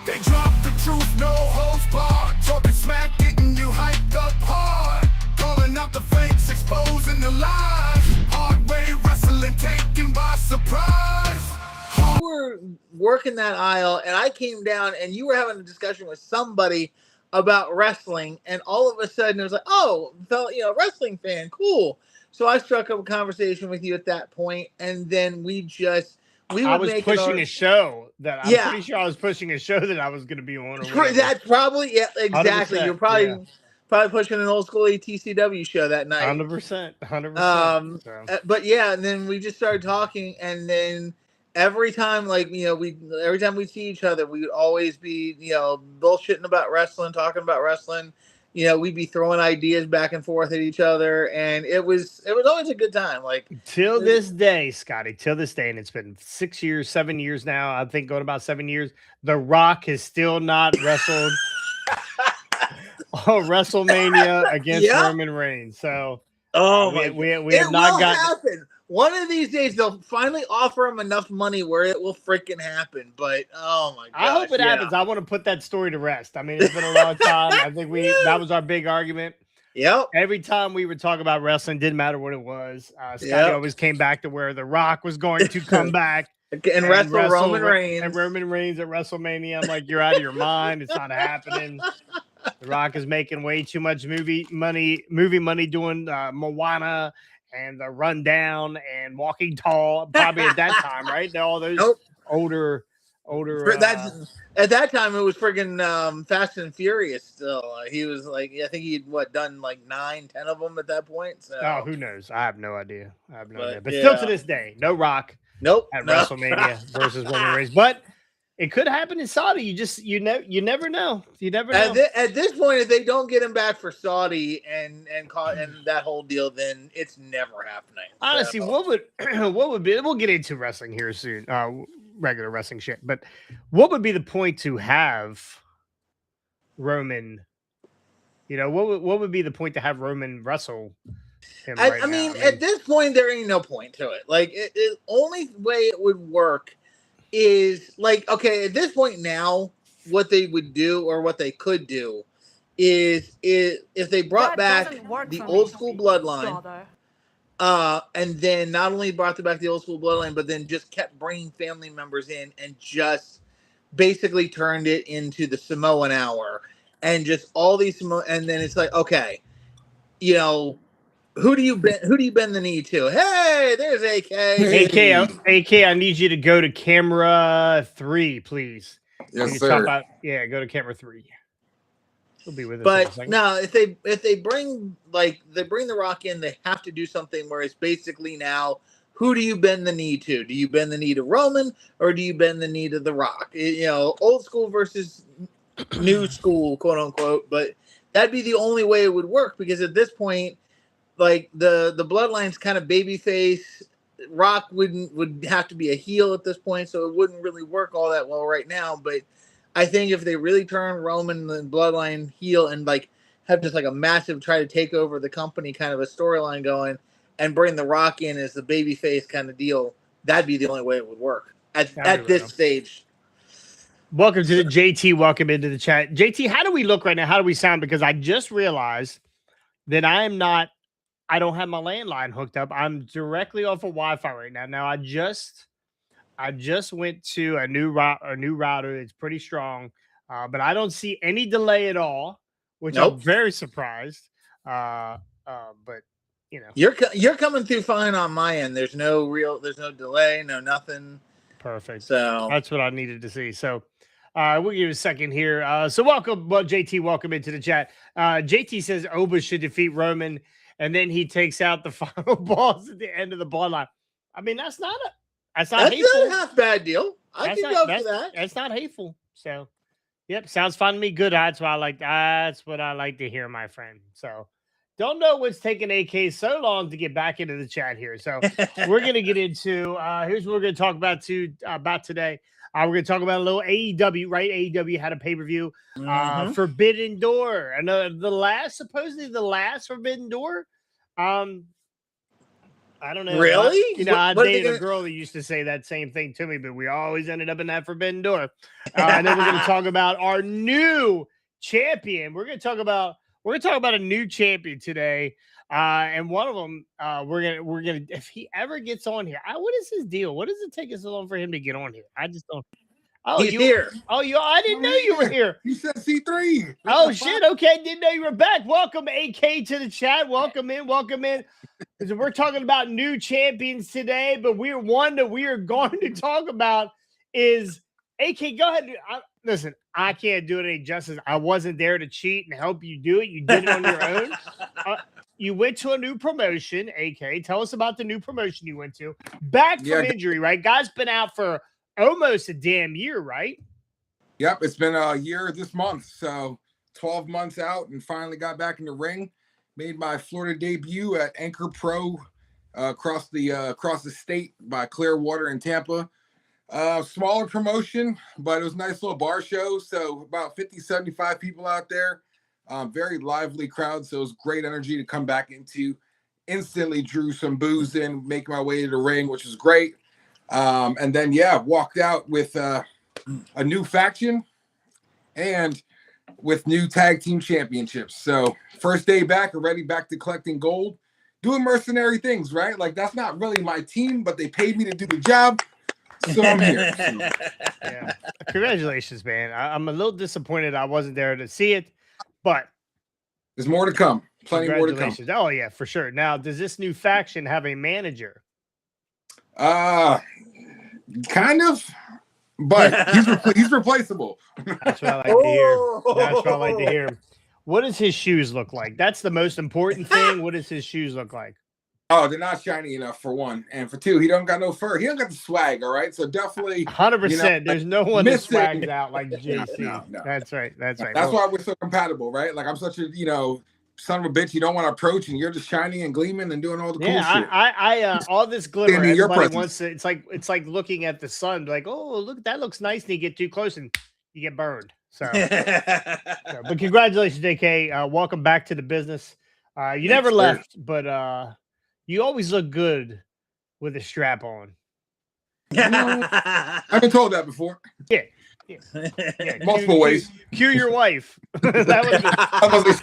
They drop the truth, no holds barred. Talking smack, getting you hyped up hard. Calling out the fakes, exposing the lies. Hardway Wrestling taken by surprise. You were working that aisle, and I came down, and you were having a discussion with somebody about wrestling, and all of a sudden it was like, oh, wrestling fan, cool. So I struck up a conversation with you at that point, and then I was pushing a show that I'm pretty sure I was pushing a show that I was going to be on. That's probably exactly. You're probably pushing an old school TCW show that night. 100%. But yeah, and then we just started talking, and then every time every time we see each other, we would always be bullshitting about wrestling, talking about wrestling. We'd be throwing ideas back and forth at each other, and it was always a good time. Like till this day, Scotty, till this day, and it's been 6 years, 7 years now. I think going about 7 years. The Rock has still not wrestled WrestleMania against Roman Reigns. So, we have not gotten. Happen. One of these days, they'll finally offer him enough money where it will freaking happen. But oh my god, I hope it happens. I want to put that story to rest. I mean, it's been a long time. I think that was our big argument. Yep. Every time we would talk about wrestling, didn't matter what it was. Scotty always came back to where The Rock was going to come back and wrestle Roman Reigns. And Roman Reigns at WrestleMania. I'm like, you're out of your mind. It's not happening. The Rock is making way too much movie money doing Moana and the Rundown and Walking Tall, probably at that time, right? All those older. At that time, it was friggin' Fast and Furious. Still, he was like, I think he'd done like 9, 10 of them at that point. So. Oh, who knows? I have no idea. But still, to this day, no Rock. At WrestleMania versus Roman Reigns, but it could happen in Saudi. You never know. You never know. At this point, if they don't get him back for Saudi and that whole deal, then it's never happening. Honestly, what would be? We'll get into wrestling here soon. Regular wrestling shit. But what would be the point to have Roman? What would be the point to have Roman wrestle him? I mean, at this point, there ain't no point to it. Like, the only way it would work is like, okay, at this point now, what they would do or what they could do is if they brought back the old school bloodline, and then not only brought back the old school bloodline, but then just kept bringing family members in and just basically turned it into the Samoan Hour and just all these and then it's like, okay, who do you bend the knee to? Hey, there's AK, I need you to go to camera 3, please. Yes, sir. Go to camera 3. He'll be with us. But no, if they bring The Rock in, they have to do something where it's basically now, who do you bend the knee to? Do you bend the knee to Roman or do you bend the knee to The Rock? Old school versus new school, quote unquote. But that'd be the only way it would work, because at this point, like the bloodline's kind of babyface. Rock would have to be a heel at this point, so it wouldn't really work all that well right now. But I think if they really turn Roman and bloodline heel and like have just like a massive try to take over the company kind of a storyline going and bring The Rock in as the babyface kind of deal, that'd be the only way it would work at this stage. Welcome to the JT. Welcome into the chat. JT, how do we look right now? How do we sound? Because I just realized that I don't have my landline hooked up. I'm directly off of Wi-Fi right now. Now I just went to a new router. It's pretty strong, but I don't see any delay at all, which I'm very surprised. But you're coming through fine on my end. There's no delay, no nothing. Perfect. So that's what I needed to see. So we'll give you a second here. So welcome, JT. Welcome into the chat. JT says Oba should defeat Roman, and then he takes out the final boss at the end of the bloodline. I mean, that's not hateful. Not a half bad deal. I can go for that. That's not hateful. So, yep, sounds fun to me. Good. That's what I like to hear, my friend. So, don't know what's taking AK so long to get back into the chat here. So, we're gonna get into here's what we're gonna talk about today. We're gonna talk about a little AEW. Right, AEW had a pay-per-view, Forbidden Door, and supposedly the last Forbidden Door. I don't know. Really? You know, I What are they dated a gonna- girl that used to say that same thing to me, but we always ended up in that forbidden door. And then we're going to talk about our new champion. We're going to talk about a new champion today. And one of them, we're gonna if he ever gets on here, what is his deal? What does it take us so long for him to get on here? I just don't. Oh, He's here. Oh, I didn't know you were here. You said C3. Oh shit! Okay, didn't know you were back. Welcome, AK, to the chat. Welcome in. Welcome in. So we're talking about new champions today, but one that we are going to talk about is AK. Go ahead. Listen, I can't do it any justice. I wasn't there to cheat and help you do it. You did it on your own. You went to a new promotion. AK, tell us about the new promotion you went to. Back from injury, right? Guy's been out for almost a damn year, right? Yep, it's been a year this month, so 12 months out, and finally got back in the ring. Made my Florida debut at Anchor Pro across the state by Clearwater in Tampa. Smaller promotion, but it was a nice little bar show. So about 50, 75 people out there. Very lively crowd, so it was great energy to come back into. Instantly drew some booze in, make my way to the ring, which was great. And then, walked out with a new faction and with new tag team championships. So first day back, already back to collecting gold, doing mercenary things, right? Like, that's not really my team, but they paid me to do the job. So I'm here. Yeah. Congratulations, man. I'm a little disappointed I wasn't there to see it, but there's more to come. Plenty more to come. Oh, yeah, for sure. Now, does this new faction have a manager? Kind of, but he's replaceable. That's what I like to hear. That's what I like to hear. What does his shoes look like? That's the most important thing. What does his shoes look like? Oh, they're not shiny enough, for one, and for two, he don't got no fur. He don't got the swag. All right, so definitely 100%. There's no one that swags out like JC. No. That's right. That's right. That's why we're so compatible, right? Like, I'm such a son of a bitch you don't want to approach, and you're just shining and gleaming and doing all the cool shit. I all this glimmer. Standing in your Everybody presence. wants to. It's like looking at the sun. Like, oh, look, that looks nice. And you get too close and you get burned. So, but congratulations, JK. Welcome back to the business. You never left, but you always look good with a strap on. I've been told that before. Yeah. Multiple ways. Cue your wife. That was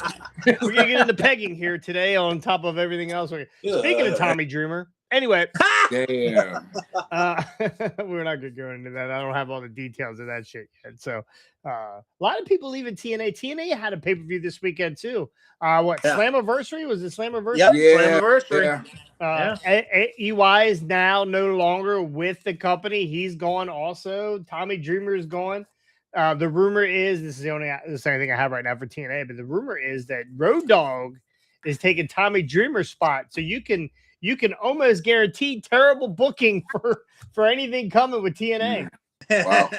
we're gonna get into pegging here today on top of everything else. Speaking of Tommy Dreamer, anyway. Yeah. We're not gonna go into that. I don't have all the details of that shit yet. So a lot of people leaving TNA. TNA had a pay-per-view this weekend too. Slammiversary? Was it Slammiversary? Yep, Yeah. Slammiversary. EY is now no longer with the company. He's gone also. Tommy Dreamer is gone. The rumor is, this is the only thing I have right now for TNA, but the rumor is that Road Dogg is taking Tommy Dreamer's spot. So you can almost guarantee terrible booking for anything coming with TNA. Wow.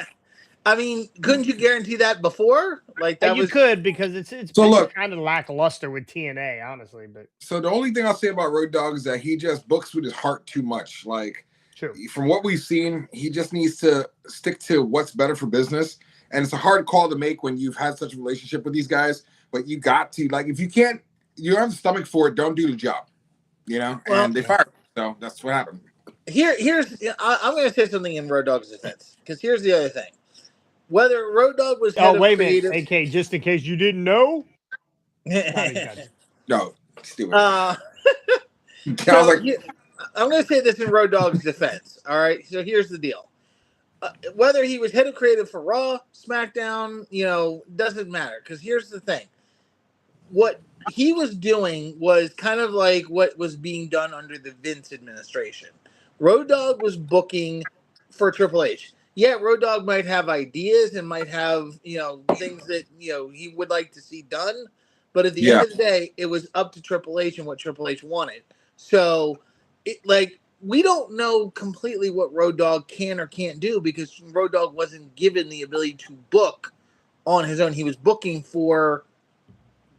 I mean, couldn't you guarantee that before? Like that you could, because it's So look, kind of lackluster with TNA, honestly. But so the only thing I'll say about Road Dogg is that he just books with his heart too much. Like, true. From what we've seen, he just needs to stick to what's better for business. And it's a hard call to make when you've had such a relationship with these guys. But you got to, like, if you don't have the stomach for it, don't do the job. And they fired him. So that's what happened. I'm going to say something in Road Dogg's defense, because here's the other thing. Whether Road Dogg was wait a minute, AK, just in case you didn't know. No, stupid. I'm going to say this in Road Dogg's defense. All right, so here's the deal. Whether he was head of creative for Raw, SmackDown, doesn't matter, because here's the thing. What he was doing was kind of like what was being done under the Vince administration. Road Dogg was booking for Triple H. Yeah, Road Dogg might have ideas and might have, things that, he would like to see done. But at the end of the day, it was up to Triple H and what Triple H wanted. So, we don't know completely what Road Dogg can or can't do, because Road Dogg wasn't given the ability to book on his own. He was booking for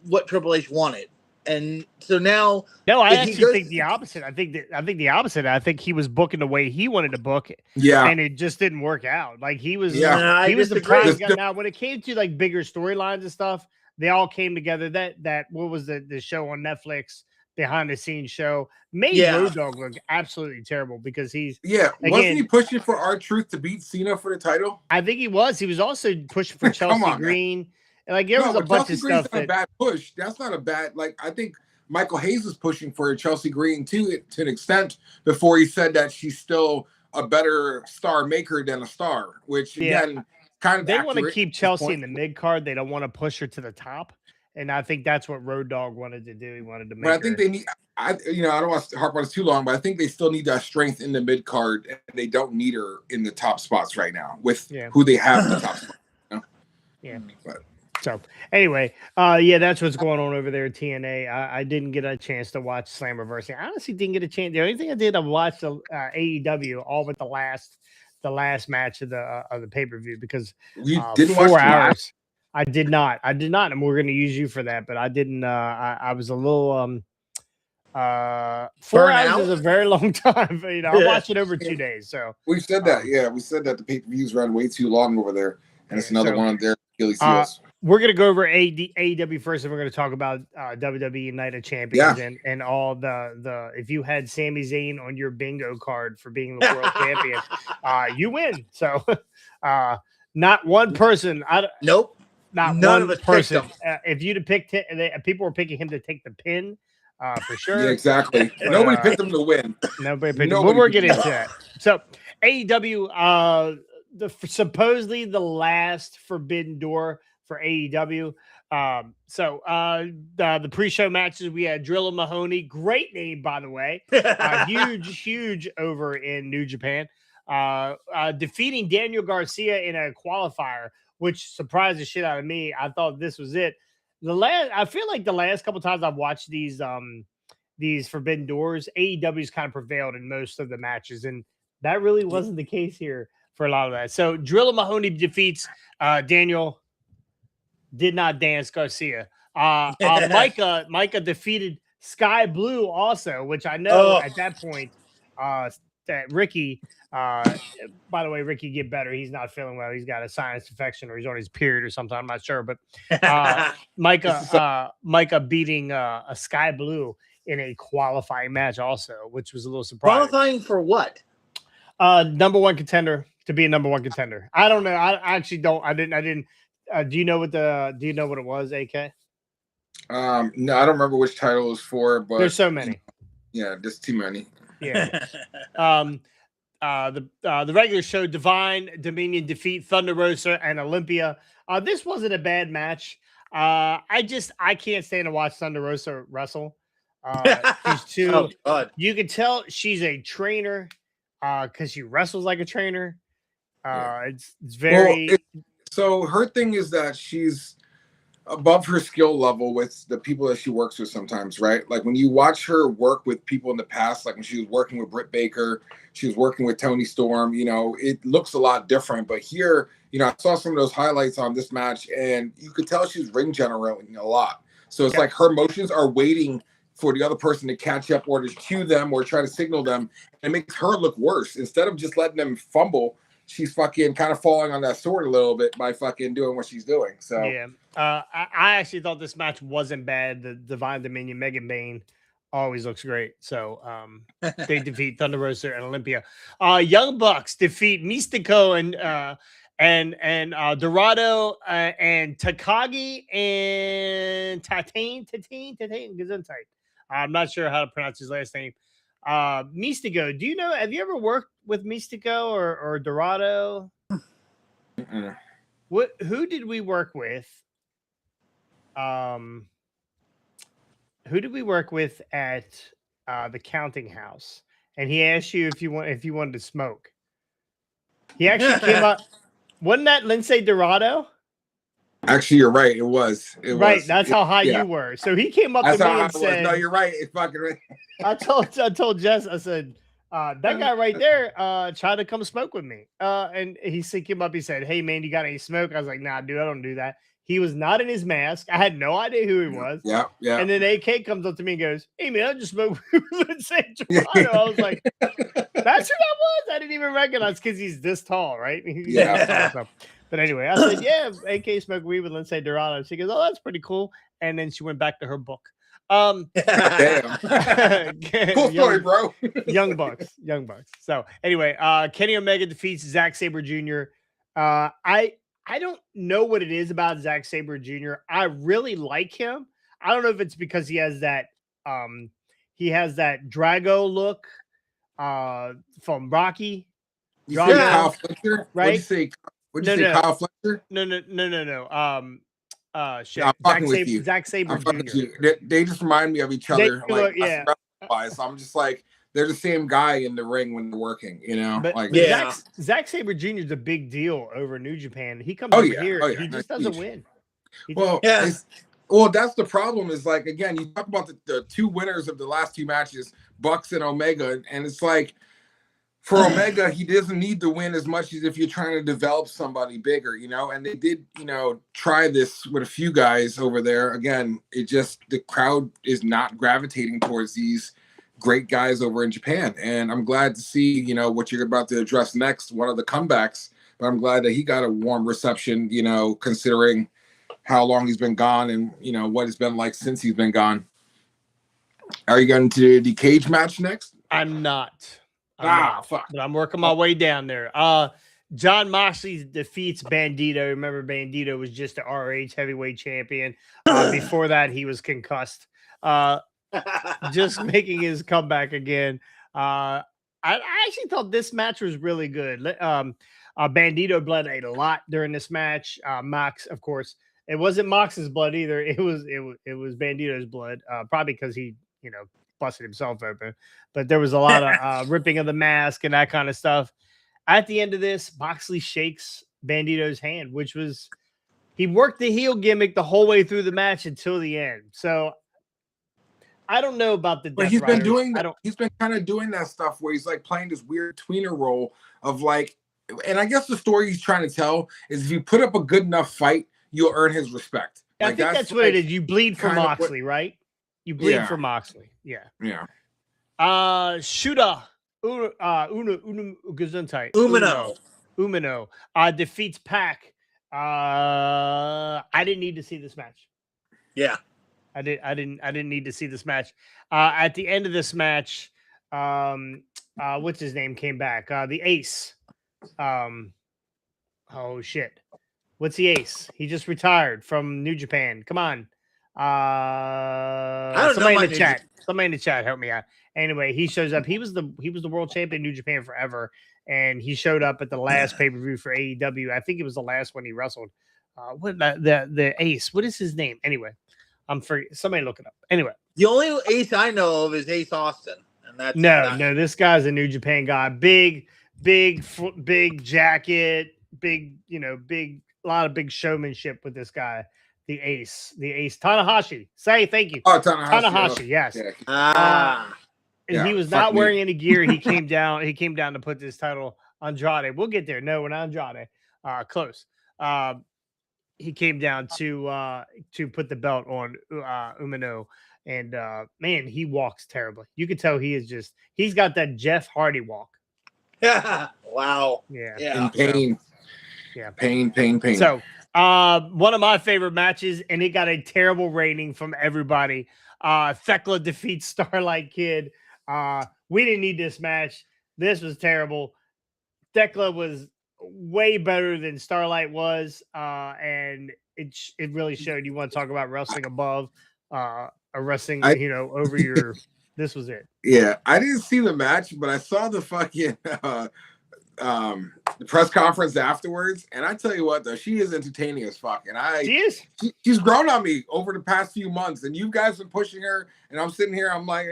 what Triple H wanted. And so now, I actually think the opposite. I think the opposite. I think he was booking the way he wanted to book, and it just didn't work out. Like he was the prime guy. Now, when it came to like bigger storylines and stuff, they all came together. That what was the show on Netflix behind the scenes show made Yeah. Road Dogg look absolutely terrible because he's Wasn't he pushing for R-Truth to beat Cena for the title? I think he was. He was also pushing for Chelsea on, Green. And like there was a bunch Chelsea of Green's stuff not that a bad push. That's not a bad I think Michael Hayes was pushing for Chelsea Green to an extent before he said that she's still a better star maker than a star, which again kind of they want to keep Chelsea in the mid card. They don't want to push her to the top. And I think that's what Road Dogg wanted to do. He wanted to make But I think they need I don't want to harp on this too long, but I think they still need that strength in the mid card, and they don't need her in the top spots right now with who they have in the top spot. Yeah. But so anyway, that's what's going on over there at TNA. I didn't get a chance to watch Slammiversary. I honestly didn't get a chance. The only thing I did, I watched the AEW all but the last match of the pay-per-view because you didn't watch 4 hours. I did not, and we're going to use you for that, but I didn't. I was a little 4 hours is a very long time. I watched it over 2 days. So we said that, we said that the pay-per-views run way too long over there, and it's another one on their Achilles heels. We're going to go over AEW first, and we're going to talk about WWE Night of Champions and all the if you had Sami Zayn on your bingo card for being the world champion, you win. So not one person. Nope. Not none one of us person. If you'd have picked him, people were picking him to take the pin for sure. Yeah, exactly. But, nobody picked him to win. Nobody picked him. But we're getting into that. So AEW, supposedly the last forbidden door for AEW. The pre-show matches, we had Drilla Mahoney, great name by the way, huge over in New Japan, defeating Daniel Garcia in a qualifier, which surprised the shit out of me. I thought this was it. I feel like the last couple times I've watched these forbidden doors, AEW's kind of prevailed in most of the matches, and that really wasn't the case here for a lot of that. So Drilla Mahoney defeats Daniel. Did not dance Garcia. Micah defeated Sky Blue also, which I know at that point that Ricky, by the way, Ricky get better. He's not feeling well. He's got a sinus infection or he's on his period or something. I'm not sure, but Micah beating a Sky Blue in a qualifying match also, which was a little surprising. Qualifying for what? Number one contender to be a number one contender. I don't know. I actually don't. I didn't. Do you know what it was, AK? No, I don't remember which title it was for, but there's so many. Yeah, there's too many. Yeah. The regular show, Divine Dominion defeat Thunder Rosa and Olympia. This wasn't a bad match. I can't stand to watch Thunder Rosa wrestle. She's too. You can tell she's a trainer because she wrestles like a trainer. It's very. So her thing is that she's above her skill level with the people that she works with sometimes, right? Like when you watch her work with people in the past, like when she was working with Britt Baker, she was working with Tony Storm, it looks a lot different. But here, I saw some of those highlights on this match and you could tell she's ring generating a lot. So it's like her motions are waiting for the other person to catch up or to cue them or try to signal them. And it makes her look worse. Instead of just letting them fumble, she's fucking kind of falling on that sword a little bit by fucking doing what she's doing. So I actually thought this match wasn't bad. The Divine Dominion, Megan Bain always looks great. So they defeat Thunder Rosa and Olympia. Young Bucks defeat Mystico and Dorado and Takagi and Tatane Gesundheit. I'm not sure how to pronounce his last name. Mystico, have you ever worked with Mystico or Dorado? Who did we work with? Who did we work with at the Counting House? And he asked you if you wanted to smoke. He actually came up. Wasn't that Lindsay Dorado? Actually, you're right. It was. Right. That's how high you were. So he came up to me and said, "No, you're right. It's fucking right." I told Jess, I said, that guy right there tried to come smoke with me. And he came up, he said, "Hey man, you got any smoke?" I was like, "Nah, dude, I don't do that." He was not in his mask. I had no idea who he was. Yeah. And then AK comes up to me and goes, "Hey man, I just smoked with Lindsay Dorado." I was like, "That's who that was?" I didn't even recognize because he's this tall, right? But anyway, I said, "Yeah, AK smoked weed with Lindsay Dorado." She goes, "Oh, that's pretty cool." And then she went back to her book. Damn. Cool story, bro. Young Bucks. So anyway, Kenny Omega defeats Zack Sabre Jr. I don't know what it is about Zack Sabre Jr. I really like him. I don't know if it's because he has that Drago look from Rocky. You say Kyle Fletcher, right? What'd you say? Kyle Fletcher? No. Shit. I'm fucking with you. Zack Sabre I'm fucking Jr. with you. They just remind me of each other. So I'm just like, they're the same guy in the ring when they're working, you know? But, like, Zack Sabre Jr. is a big deal over New Japan. He comes over here, he just doesn't win. Well, that's the problem. Is like, again, you talk about the two winners of the last two matches, Bucks and Omega, and it's like, for Omega, he doesn't need to win as much as if you're trying to develop somebody bigger, you know. And they did, you know, try this with a few guys over there. Again, the crowd is not gravitating towards these great guys over in Japan. And I'm glad to see, you know, what you're about to address next, one of the comebacks. But I'm glad that he got a warm reception, you know, considering how long he's been gone and, you know, what it's been like since he's been gone. Are you going to the cage match next? I'm not. Fuck. But I'm working my way down there. John Moxley defeats Bandito. Remember, Bandito was just the RH heavyweight champion. Before that, he was concussed. Just making his comeback again. I actually thought this match was really good. Bandito bled a lot during this match. Mox, of course, it wasn't Mox's blood either. It was Bandito's blood. Probably because he, you know, busted himself open. But there was a lot of ripping of the mask and that kind of stuff. At the end of this, Moxley shakes Bandito's hand, which was, he worked the heel gimmick the whole way through the match until the end. So I don't know about the. But he's been doing that. He's been kind of doing that stuff where he's like playing this weird tweener role of like, and I guess the story he's trying to tell is if you put up a good enough fight, you'll earn his respect. I think that's what it is. You bleed for Moxley, right? You bleed for Moxley. Yeah. Yeah. Shooter Umino defeats Pac. I didn't need to see this match. Yeah. I didn't need to see this match. At the end of this match, what's his name came back? The Ace. Oh shit. What's the Ace? He just retired from New Japan. Come on. I don't somebody know in the chat. Somebody in the chat help me out. Anyway, he shows up. He was the world champion in New Japan forever, and he showed up at the last pay-per-view for AEW. I think it was the last one he wrestled. The Ace? What is his name? Anyway, I'm free. Somebody look it up. Anyway, the only Ace I know of is Ace Austin, and that's no. This guy's a New Japan guy. Big jacket. Big, big. A lot of big showmanship with this guy. The Ace Tanahashi. Say thank you. Oh, Tanahashi. Yes. Yeah. He was not wearing any gear. He came down. He came down to put this title on Andrade. We'll get there. No, we're not Andrade. Close. He came down to put the belt on Umino, and man, he walks terribly. You could tell he's got that Jeff Hardy walk. Wow. Yeah. In pain. Yeah. Pain. So. One of my favorite matches, and it got a terrible rating from everybody. Thekla defeats Starlight Kid. We didn't need this match. This was terrible. Thekla was way better than Starlight was, and it really showed. You want to talk about wrestling above, wrestling, over your. This was it. Yeah, I didn't see the match, but I saw the fucking. The press conference afterwards, and I tell you what, though, she is entertaining as fuck. And she is. She's grown on me over the past few months, and you guys been pushing her, and I'm sitting here, I'm like,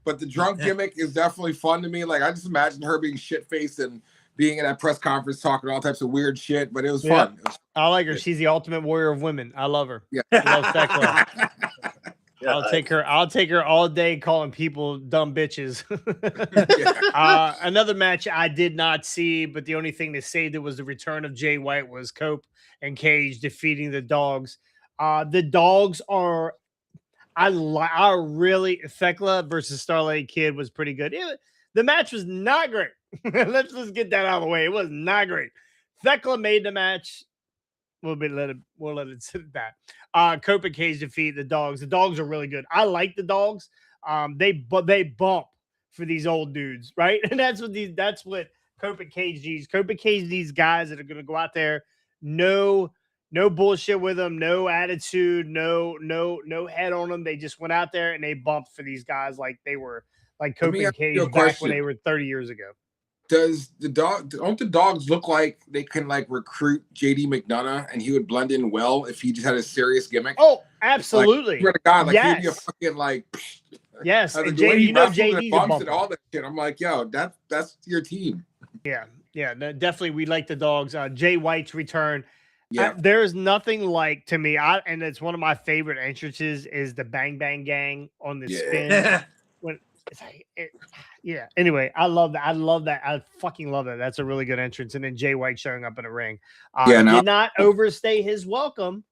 But the drunk gimmick is definitely fun to me. Like I just imagine her being shit faced and being in that press conference talking all types of weird shit. But it was fun. I like her. She's the ultimate warrior of women. I love her. Yeah, I love Thekla. I'll take her all day calling people dumb bitches. Another match I did not see, but the only thing that saved it was the return of Jay White, was Cope and Cage defeating the Dogs. The Dogs are, I really, Thekla versus Starlight Kid was pretty good. The match was not great. Let's just get that out of the way. It was not great. Thekla made the match. We'll let it sit at that. Cope and Cage defeat the Dogs. The Dogs are really good. I like the Dogs. They bump for these old dudes, right? And that's what Cope and Cage needs. Cope and Cage needs guys that are going to go out there, no bullshit with them, no attitude, no head on them. They just went out there and they bumped for these guys like they were like Cope and Cage back when they were 30 years ago. Don't the Dogs look like they can like recruit JD McDonough and he would blend in well if he just had a serious gimmick? Oh, absolutely. Like, God, like yes. he'd be a fucking like yes. And JD, JD's bumps and all that shit. I'm like, yo, that's your team. Yeah, definitely. We like the Dogs. Jay White's return. Yeah, there's nothing like to me. And it's one of my favorite entrances is the Bang Bang Gang on the spin. When it's like, yeah. Anyway, I love that. I fucking love that. That's a really good entrance. And then Jay White showing up in a ring. Did not overstay his welcome.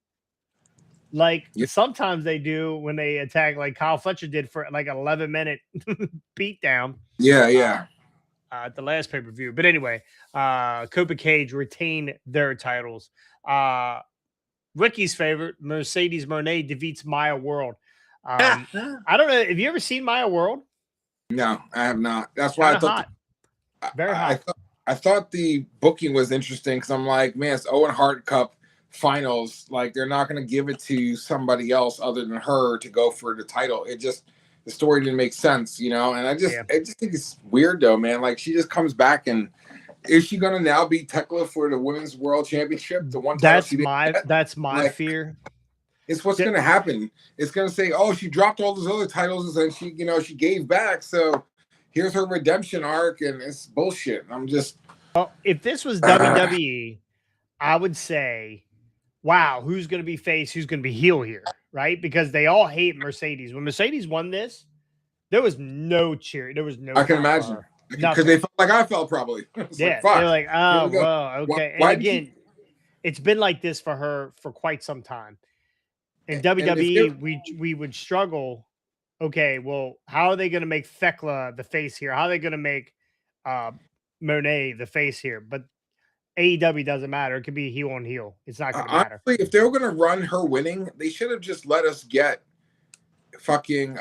Like sometimes they do when they attack, like Kyle Fletcher did for like an 11-minute beatdown. Yeah. At the last pay-per-view. But anyway, Cope and Cage retain their titles. Ricky's favorite, Mercedes Moné, defeats Maya World. I don't know. Have you ever seen Maya World? No, I have not. That's why I thought very hot. I thought the booking was interesting because I'm like, man, it's Owen Hart Cup finals. Like they're not going to give it to somebody else other than her to go for the title. The story didn't make sense, you know. And I just think it's weird though, man. Like she just comes back and is she going to now be Tekla for the Women's World Championship? The one that's my fear. It's what's going to happen. It's going to say, oh, she dropped all those other titles and she, she gave back. So here's her redemption arc, and it's bullshit. I'm just. Well, if this was WWE, I would say, wow, who's going to be face? Who's going to be heel here? Right? Because they all hate Mercedes. When Mercedes won this, there was no cheer. There was no. I can imagine. Because they felt like I felt probably. Yeah. They're like, oh, well, okay. And again, it's been like this for her for quite some time. In WWE, we would struggle. Okay, well, how are they going to make Thekla the face here? How are they going to make Monet the face here? But AEW doesn't matter. It could be heel on heel. It's not going to matter. Honestly, if they were going to run her winning, they should have just let us get fucking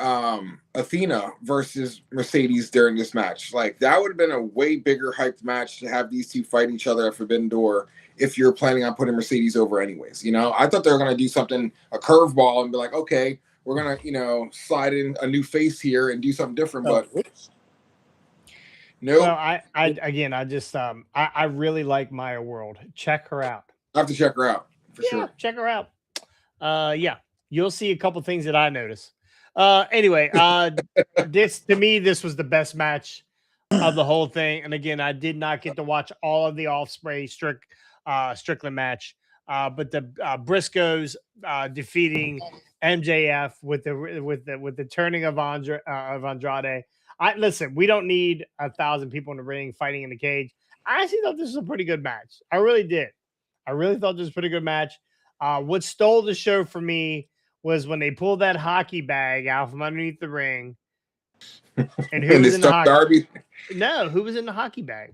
Athena versus Mercedes during this match. Like that would have been a way bigger hyped match to have these two fight each other at Forbidden Door. If you're planning on putting Mercedes over anyways, I thought they were going to do something, a curveball, and be like, okay, we're going to, slide in a new face here and do something different. But no, well, I really like Maya World. Check her out. I have to check her out for sure. Check her out. You'll see a couple things that I notice. Anyway, this was the best match of the whole thing. And again, I did not get to watch all of the Ospreay Strickland match, but the Briscoes defeating MJF with the turning of Andrade. Listen, we don't need 1,000 people in the ring fighting in the cage. I actually thought this was a pretty good match. I really did. I really thought this was a pretty good match. What stole the show for me was when they pulled that hockey bag out from underneath the ring. And who was in the hockey? Darby? No, who was in the hockey bag?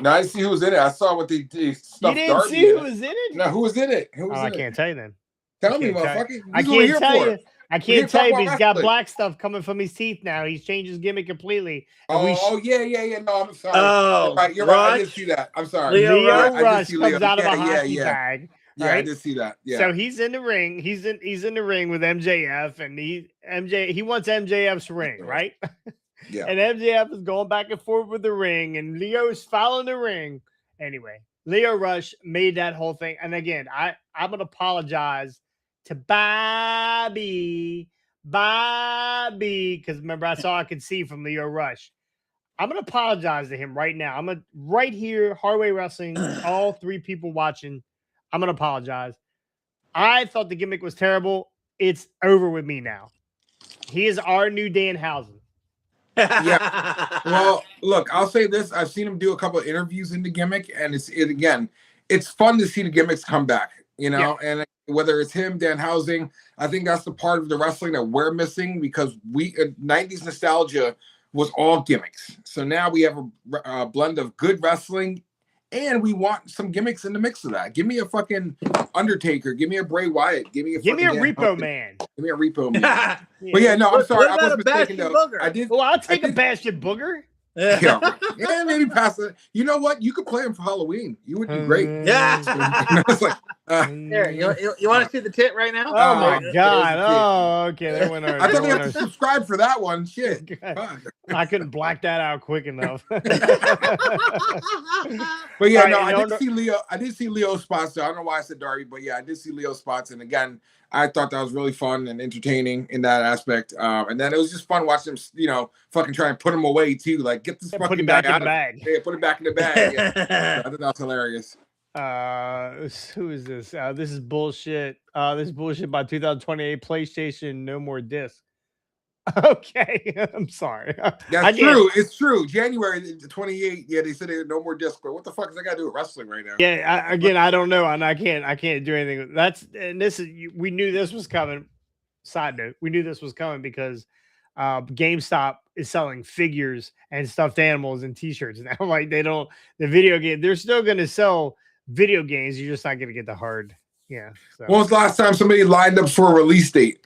No, I see who was in it. I saw what they stuffed Darby. You didn't see who was in it? No, who was in it? I can't tell you then. Tell me, motherfucker. I can't tell you. I can't tell you, but he's got black stuff coming from his teeth now. He's changed his gimmick completely. Yeah. No, I'm sorry. Oh, you're right. I did see that. I'm sorry. Leo Rush comes out of a hockey bag. Yeah, right? I did see that. Yeah. So he's in the ring. He's in the ring with MJF, and he wants MJF's ring, right? Yeah. And MJF is going back and forth with the ring, and Leo's following the ring. Anyway, Leo Rush made that whole thing. And again, I'm gonna apologize to Bobby, because remember I could see from Leo Rush. I'm gonna apologize to him right now. I'm right here, Hardway Wrestling, all three people watching. I'm going to apologize. I thought the gimmick was terrible. It's over with me now. He is our new Danhausen. Yeah. Well, look, I'll say this. I've seen him do a couple of interviews in the gimmick, and it's fun to see the gimmicks come back, and whether it's him, Danhausen, I think that's the part of the wrestling that we're missing because 90s nostalgia was all gimmicks. So now we have a blend of good wrestling and we want some gimmicks in the mix of that. Give me a fucking Undertaker. Give me a Bray Wyatt. Give me a Repo Man. Give me a Repo Man. But yeah, no, I'm sorry. I was mistaken though. I did. Well, I'll take a Bastion Booger. Yeah, maybe pass it. You know what? You could play him for Halloween. You would be great. Yeah. It's like, Here, you want to see the tit right now? Oh my god! Oh, okay. There went our. I thought they had to subscribe for that one. Shit. I couldn't black that out quick enough. But yeah, Right, no, I did see Leo. I did see Leo spots. So I don't know why I said Darby, but yeah, I did see Leo spots. And again, I thought that was really fun and entertaining in that aspect. And then it was just fun watching him, fucking try and put him away too. Like, get this fucking put it back guy in the bag. Yeah, put it back in the bag. Yeah. I thought that was hilarious. Who is this? This is bullshit. This is bullshit by 2028 PlayStation. No more disc. Okay, I'm sorry. That's true. It's true. January 28. Yeah, they said they had no more disc. But what the fuck does that got to do with wrestling right now? Yeah, I don't know, and I can't do anything. We knew this was coming. Side note, we knew this was coming because GameStop is selling figures and stuffed animals and T-shirts now. Like the video game. They're still going to sell video games. You're just not going to get the hard. Yeah. So. When was the last time somebody lined up for a release date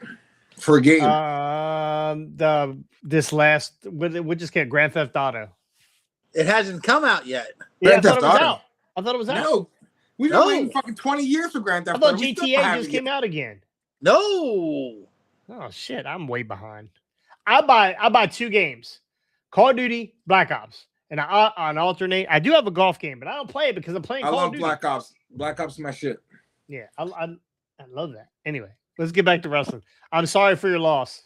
for a game? We just get Grand Theft Auto. It hasn't come out yet. Yeah, I thought it was out. No, we've been waiting fucking 20 years for Grand Theft Auto. I thought GTA just came out again. No. Oh shit, I'm way behind. I buy 2 games, Call of Duty, Black Ops, and I alternate. I do have a golf game, but I don't play it because I'm playing Call of Duty. Black Ops. Black Ops is my shit. Yeah, I love that. Anyway, let's get back to wrestling. I'm sorry for your loss.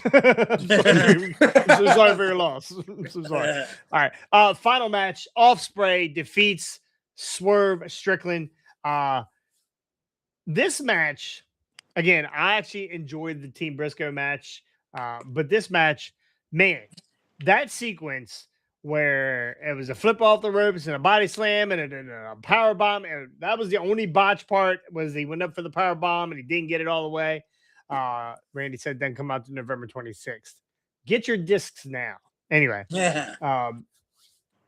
I'm so sorry for your loss. I'm so sorry. All right. Final match. Ospreay defeats Swerve Strickland. This match, again, I actually enjoyed the Team Briscoe match. But this match, man, that sequence where it was a flip off the ropes and a body slam and a power bomb, and that was the only botch part, was he went up for the power bomb and he didn't get it all the way. Randy said then come out to November 26th. Get your discs now. Anyway,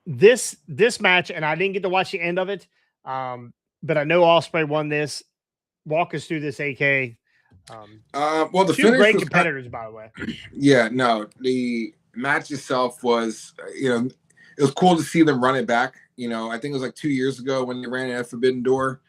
this match, and I didn't get to watch the end of it, but I know Ospreay won this. Walk us through this, AK. Well, the 2 finish great was competitors, by the way. Yeah, no, the match itself was, it was cool to see them run it back. I think it was like 2 years ago when they ran it at Forbidden Door,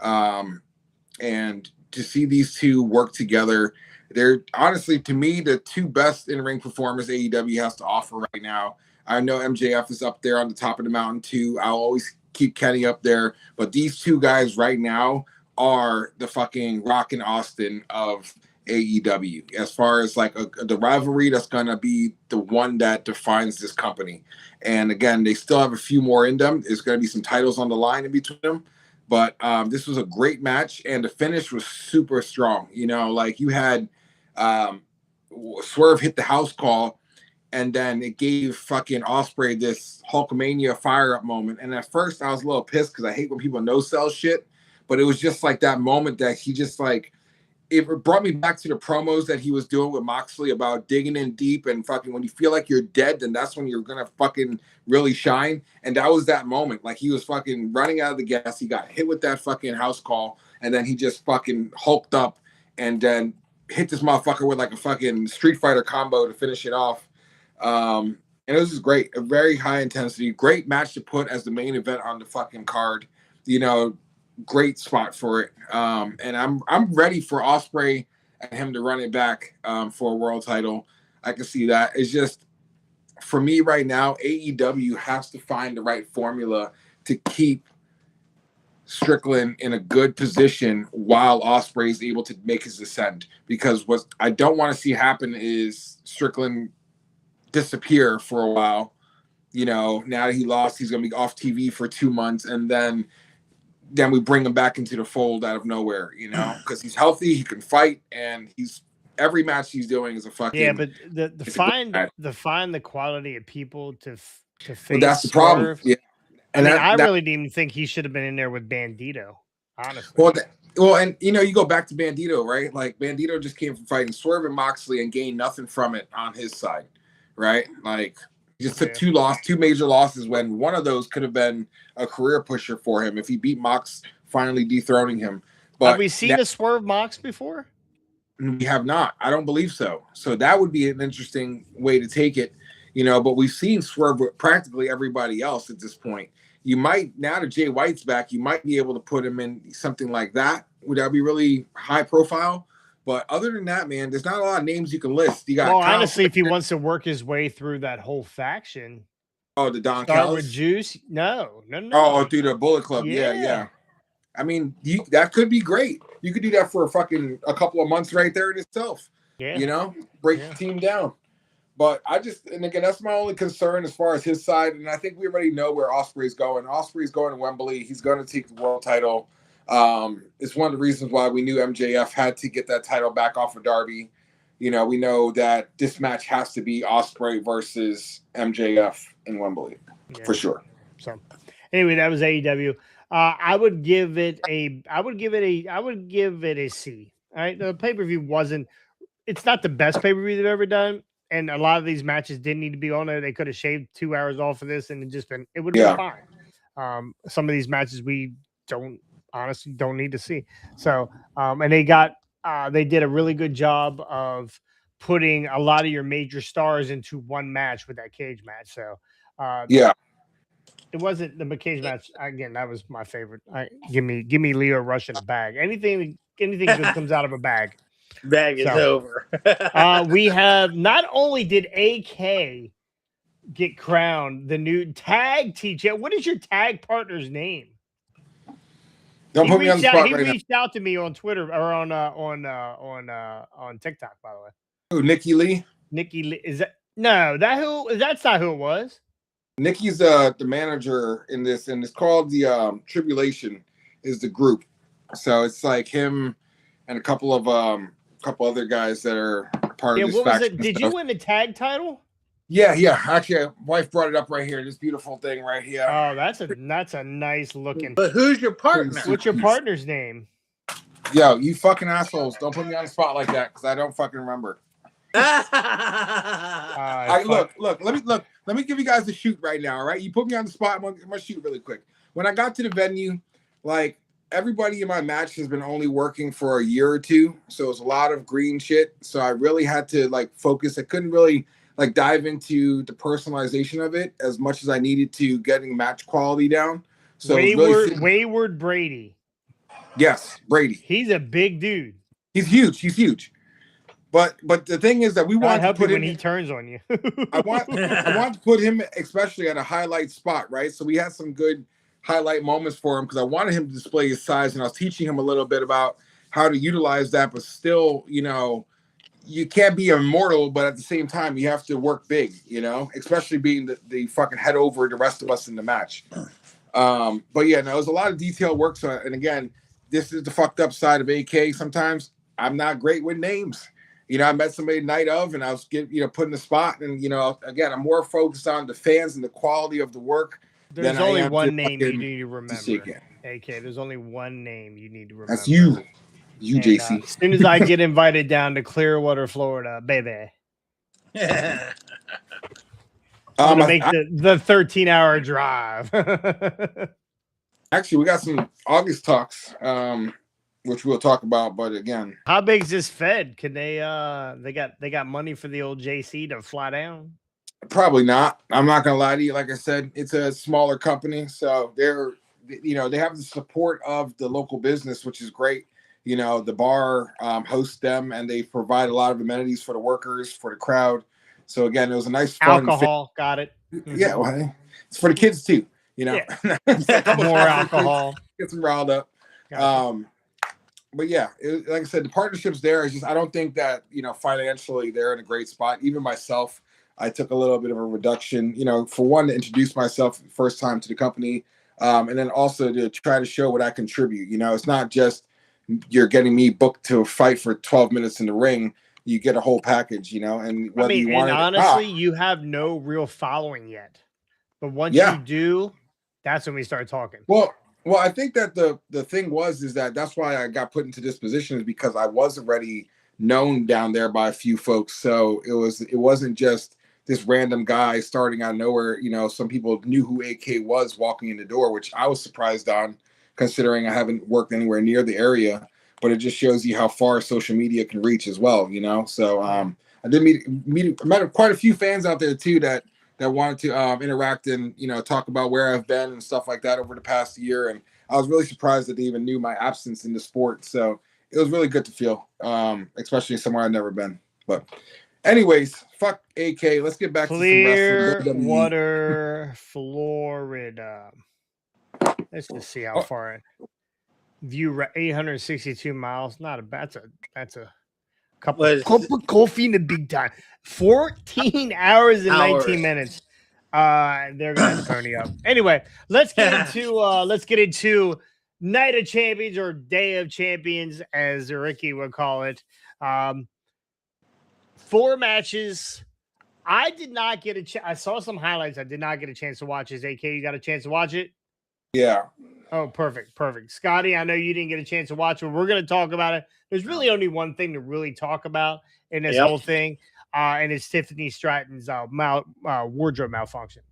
and to see these two work together, they're honestly, to me, the 2 best in-ring performers AEW has to offer right now. I know MJF is up there on the top of the mountain too. I'll always keep Kenny up there, but these 2 guys right now are the fucking Rock and Austin of AEW, as far as like the rivalry that's going to be the one that defines this company. And again, they still have a few more in them. There's going to be some titles on the line in between them, but this was a great match, and the finish was super strong. Like you had Swerve hit the house call, and then it gave fucking Ospreay this Hulkamania fire up moment. And at first I was a little pissed because I hate when people no-sell shit. But it was just like that moment that he just like, it brought me back to the promos that he was doing with Moxley about digging in deep and fucking when you feel like you're dead, then that's when you're going to fucking really shine. And that was that moment. Like he was fucking running out of the gas. He got hit with that fucking house call. And then he just fucking hulked up and then hit this motherfucker with like a fucking Street Fighter combo to finish it off. And it was just great. A very high intensity, great match to put as the main event on the fucking card. Great spot for it, and I'm ready for Ospreay and him to run it back for a world title. I can see that. It's just for me right now, AEW has to find the right formula to keep Strickland in a good position while Ospreay is able to make his ascent. Because what I don't want to see happen is Strickland disappear for a while. Now that he lost, he's going to be off TV for 2 months, and then we bring him back into the fold out of nowhere, because he's healthy, he can fight, and every match he's doing is a fucking but find the quality of people to face. Well, that's the problem. Yeah, and I really didn't even think he should have been in there with Bandito. Honestly, and you go back to Bandito, right? Like Bandito just came from fighting Swerve and Moxley and gained nothing from it on his side, right? Like He just took two major losses when one of those could have been a career pusher for him if he beat Mox, finally dethroning him. But have we seen a Swerve Mox before? We have not. I don't believe so. So that would be an interesting way to take it, but we've seen Swerve with practically everybody else at this point. You might, now that Jay White's back, you might be able to put him in something like that. Would that be really high profile? But other than that, man, there's not a lot of names you can list. You got honestly, if he wants to work his way through that whole faction. Oh, the Don Start Callis? with Juice? No. Oh, through the Bullet Club. Yeah. I mean, that could be great. You could do that for a couple of months right there in itself. Yeah. Break the team down. But and again, that's my only concern as far as his side. And I think we already know where Ospreay's going. Ospreay's going to Wembley. He's going to take the world title. It's one of the reasons why we knew MJF had to get that title back off of Darby. We know that this match has to be Ospreay versus MJF in Wembley for sure. So anyway, that was AEW. I would give it a C. All right. The pay-per-view it's not the best pay-per-view they've ever done. And a lot of these matches didn't need to be on there. They could have shaved 2 hours off of this and it would have been fine. Some of these matches we honestly don't need to see. So, and they did a really good job of putting a lot of your major stars into one match with that cage match. So, it wasn't the cage match. Again, that was my favorite. Give me Leo Rush in a bag. Anything good comes out of a bag. Bag is over. We have not only did AK get crowned the new tag teacher. What is your tag partner's name? Don't put me on the spot right now. He reached out to me on Twitter or on TikTok, by the way. Who, Nikki Lee? Nikki Lee is that? No, that's not who it was. Nikki's the manager in this, and it's called the Tribulation is the group. So it's like him and a couple other guys that are part of this faction. Did you win the tag title? Yeah. Actually, my wife brought it up right here. This beautiful thing right here. Oh, that's a nice looking. But who's your partner? What's your partner's name? Yo, you fucking assholes! Don't put me on the spot like that because I don't fucking remember. Look. Let me give you guys a shoot right now. All right, you put me on the spot. I'm gonna shoot really quick. When I got to the venue, like everybody in my match has been only working for a year or two, so it's a lot of green shit. So I really had to focus. I couldn't really dive into the personalization of it as much as I needed to getting match quality down. So Wayward Brady. Yes, Brady. He's a big dude. He's huge. But the thing is that we want to put him when he turns on you. I want to put him especially at a highlight spot, right? So we had some good highlight moments for him because I wanted him to display his size, and I was teaching him a little bit about how to utilize that, but still, you can't be immortal, but at the same time, you have to work big, especially being the fucking head over the rest of us in the match. But yeah, no, it was a lot of detailed work. So, and again, this is the fucked up side of AK. Sometimes I'm not great with names. I met somebody night of, and I was put in the spot, and again, I'm more focused on the fans and the quality of the work. There's only one name you need to remember. AK, there's only one name you need to remember. That's you, JC. As soon as I get invited down to Clearwater, Florida, baby. I'm gonna make the 13-hour drive. Actually, we got some August talks. Which we'll talk about, but again, how big is this Fed? Can they got money for the old JC to fly down? Probably not. I'm not gonna lie to you. Like I said, it's a smaller company, so they have the support of the local business, which is great. The bar hosts them, and they provide a lot of amenities for the workers, for the crowd. So again, it was a nice fun alcohol. Got it. Yeah, well, it's for the kids too. Yeah. More alcohol. Get them riled up. But yeah, like I said, the partnership's there. It's just I don't think that financially they're in a great spot. Even myself, I took a little bit of a reduction. For one, to introduce myself first time to the company, and then also to try to show what I contribute. It's not just you're getting me booked to fight for 12 minutes in the ring. You get a whole package. And whether you want it, honestly, you have no real following yet. But once you do, that's when we start talking. Well, I think that the thing is that that's why I got put into this position is because I was already known down there by a few folks. So it wasn't just this random guy starting out of nowhere. You know, some people knew who AK was walking in the door, which I was surprised on, considering I haven't worked anywhere near the area. But it just shows you how far social media can reach as well, you know. So I did met quite a few fans out there too that wanted to interact and, you know, talk about where I've been and stuff like that over the past year. And I was really surprised that they even knew my absence in the sport. So it was really good to feel, especially somewhere I've never been. But anyways, fuck AK. Let's get back to some wrestling. Clearwater, Florida. Let's just see how far. View 862 miles. Not a bad. That's a cup of coffee in the big time. 14 hours and 19 minutes. They're gonna have to pony up. Anyway, let's get into Night of Champions, or Day of Champions, as Ricky would call it. 4 matches. I did not get a chance. I saw some highlights. I did not get a chance to watch this. AK, you got a chance to watch it? Yeah. Oh, perfect. Scotty, I know you didn't get a chance to watch it. We're going to talk about it. There's really only one thing to really talk about in this whole thing, and it's Tiffany Stratton's wardrobe malfunction.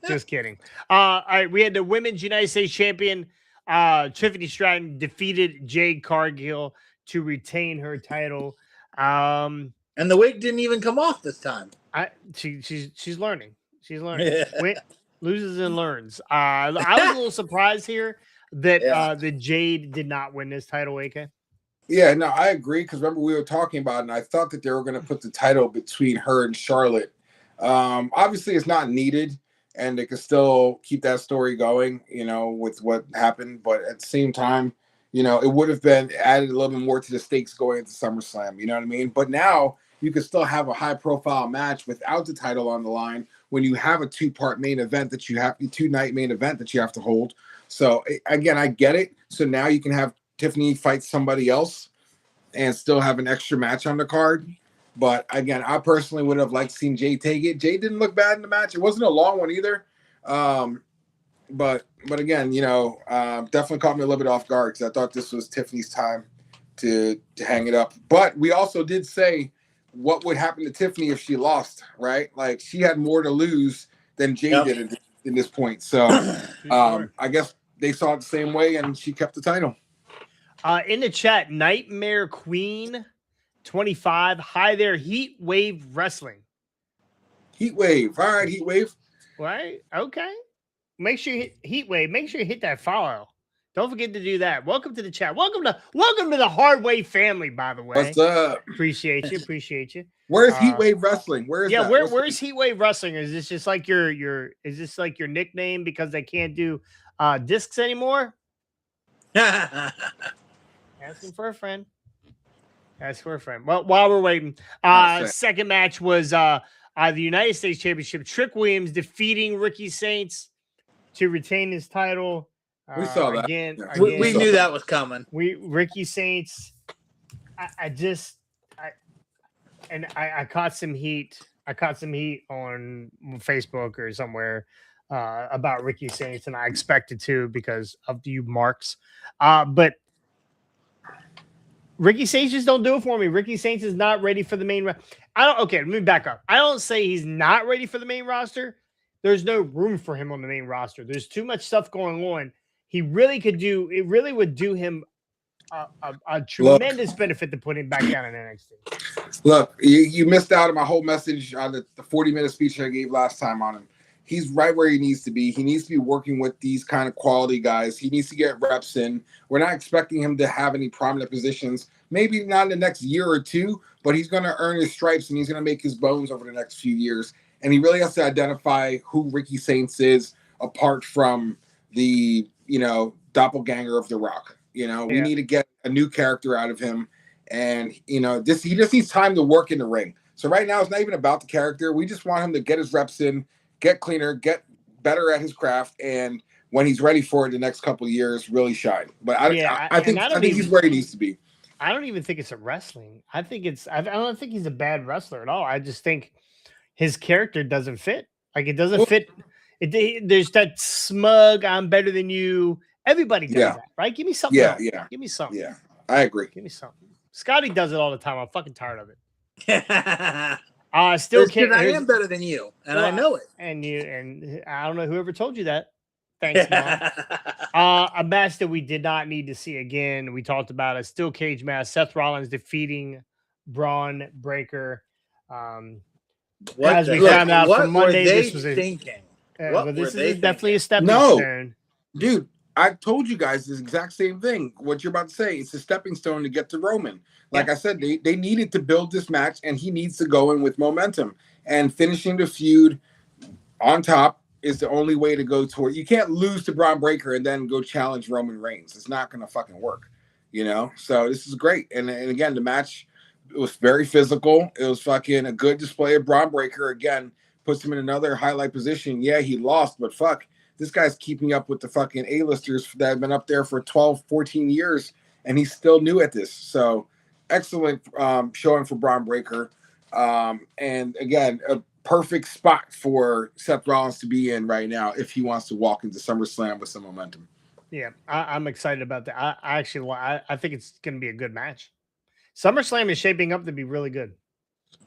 Just kidding. All right, we had the Women's United States Champion, Tiffany Stratton, defeated Jade Cargill to retain her title. And the wig didn't even come off this time. She's learning. She's learning. Loses and learns. I was a little surprised here that the Jade did not win this title, AK. Yeah, no, I agree, because remember we were talking about it, and I thought that they were going to put the title between her and Charlotte. Obviously, it's not needed, and they can still keep that story going, you know, with what happened. But at the same time, you know, it would have been added a little bit more to the stakes going into SummerSlam. You know what I mean? But now you can still have a high-profile match without the title on the line when you have a two-part main event that you have, a two-night main event that you have to hold. So again, I get it. So now you can have Tiffany fight somebody else and still have an extra match on the card. But again, I personally would have liked seeing Jay take it. Jay didn't look bad in the match. It wasn't a long one either. But again, you know, definitely caught me a little bit off guard, because I thought this was Tiffany's time to hang it up. But we also did say what would happen to Tiffany if she lost, right? Like, she had more to lose than Jay did in this point. So I guess they saw it the same way, and she kept the title. In the chat, Nightmare Queen 25. Hi there, Heat Wave Wrestling. Heat Wave. All right, Heat Wave. Right. Okay. Make sure you hit Heat Wave. Make sure you hit that follow. Don't forget to do that. Welcome to the chat. Welcome to the Hardway family, by the way. What's up? Appreciate you. Where's Heat Wave Wrestling? Where's Heat Wave Wrestling? Is this just like your nickname because they can't do discs anymore? Asking for a friend. Well, while we're waiting, second match was the United States Championship. Trick Williams defeating Ricky Saints to retain his title. We saw that. Again, we knew that was coming. Ricky Saints. I caught some heat. I caught some heat on Facebook or somewhere about Ricky Saints, and I expected to because of you marks. But Ricky Saints just don't do it for me. Ricky Saints is not ready for the main. Okay, let me back up. I don't say he's not ready for the main roster. There's no room for him on the main roster. There's too much stuff going on. He really could do. It really would do him a tremendous benefit to put him back down in NXT. Look, you missed out on my whole message on the 40-minute speech I gave last time on him. He's right where he needs to be. He needs to be working with these kind of quality guys. He needs to get reps in. We're not expecting him to have any prominent positions, maybe not in the next year or two, but he's going to earn his stripes and he's going to make his bones over the next few years. And he really has to identify who Ricky Saints is apart from the, doppelganger of The Rock. We need to get a new character out of him. And, he just needs time to work in the ring. So right now, it's not even about the character. We just want him to get his reps in, get cleaner, get better at his craft, and when he's ready for it the next couple of years, really shine. But I think he's where he needs to be. I don't even think it's a wrestling. I don't think he's a bad wrestler at all. I just think his character doesn't fit. Like, it doesn't fit. There's that smug, I'm better than you. Everybody does that, right? Give me something else. Give me something. Yeah, I agree. Give me something. Scotty does it all the time. I'm fucking tired of it. Still It's 'cause can't. I am better than you, and I know it. And I don't know whoever told you that. Thanks, Mom. A match that we did not need to see again. We talked about a steel cage match. Seth Rollins defeating Braun Breaker. What As the we heck? found out from What were Monday, they this was a thinking? well, What were this they is definitely a thinking? stepping No, stone. dude, I told you guys this exact same thing. What you're about to say, it's a stepping stone to get to Roman. Like I said, they needed to build this match, and he needs to go in with momentum. And finishing the feud on top is the only way to go toward. You can't lose to Braun Breaker and then go challenge Roman Reigns. It's not going to fucking work, you know. So this is great. And again, the match, it was very physical. It was fucking a good display of Braun Breaker. Again, puts him in another highlight position. Yeah, he lost, but fuck, this guy's keeping up with the fucking A-listers that have been up there for 12, 14 years, and he's still new at this. So excellent showing for Braun Breaker. And again, a perfect spot for Seth Rollins to be in right now if he wants to walk into SummerSlam with some momentum. Yeah, I'm excited about that. I think it's going to be a good match. SummerSlam is shaping up to be really good.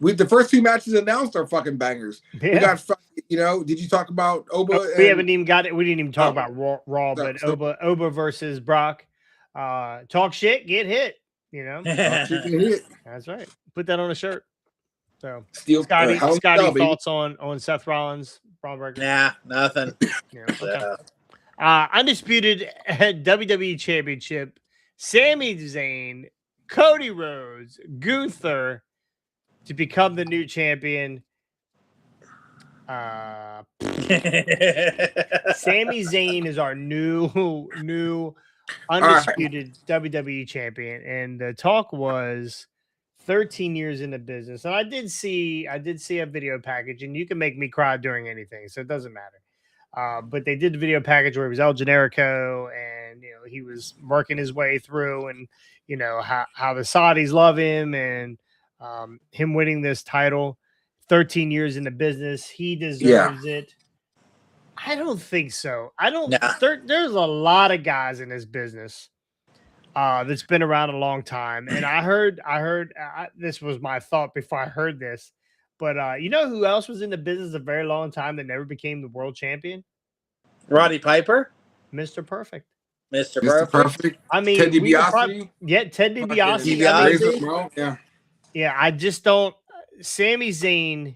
The first two matches announced are fucking bangers. Yeah. We got, you know, did you talk about Oba? We haven't even got it. We didn't even talk about Raw, No, but Oba versus Brock. Talk shit, get hit. You know, that's right. Put that on a shirt. So, Scotty, thoughts on Seth Rollins, Braun Breaker? Nah, nothing. Yeah, okay. Undisputed WWE Championship. Sammy Zayne, Cody Rhodes, Gunther to become the new champion. Sami Zayn is our new undisputed WWE champion, and the talk was 13 years in the business. And I did see a video package, and you can make me cry during anything, so it doesn't matter. But they did the video package where he was El Generico, and you know he was working his way through, and you know how the Saudis love him, and him winning this title. 13 years in the business, he deserves it. I don't think so. I don't. Nah. There's a lot of guys in this business that's been around a long time, and I heard this was my thought before I heard this, but you know who else was in the business a very long time that never became the world champion? Roddy Piper, Mr. Perfect. Mr. Perfect. I mean, Ted DiBiase. Ted DiBiase. Yeah, I just don't. Sami Zayn,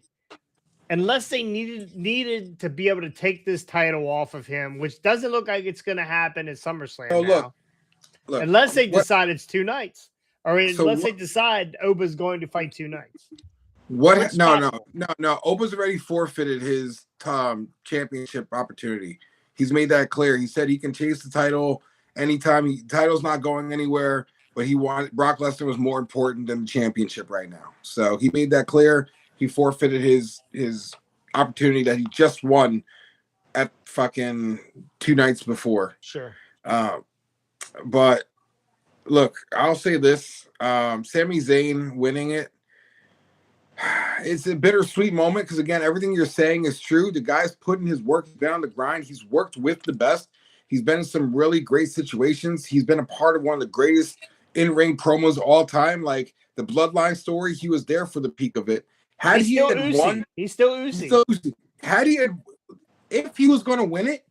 unless they needed to be able to take this title off of him, which doesn't look like it's going to happen at SummerSlam now. Look, unless they decide it's 2 nights, or unless they decide Oba's going to fight 2 nights. No. Oba's already forfeited his championship opportunity. He's made that clear. He said he can chase the title anytime. The title's not going anywhere. But Brock Lesnar was more important than the championship right now. So he made that clear. He forfeited his opportunity that he just won at fucking 2 nights before. Sure. But look, I'll say this. Sami Zayn winning it, it's a bittersweet moment because, again, everything you're saying is true. The guy's putting his work down the grind. He's worked with the best. He's been in some really great situations. He's been a part of one of the greatest in-ring promos of all time, like the Bloodline story. He was there for the peak of it. He's still Uzi. If he was going to win it,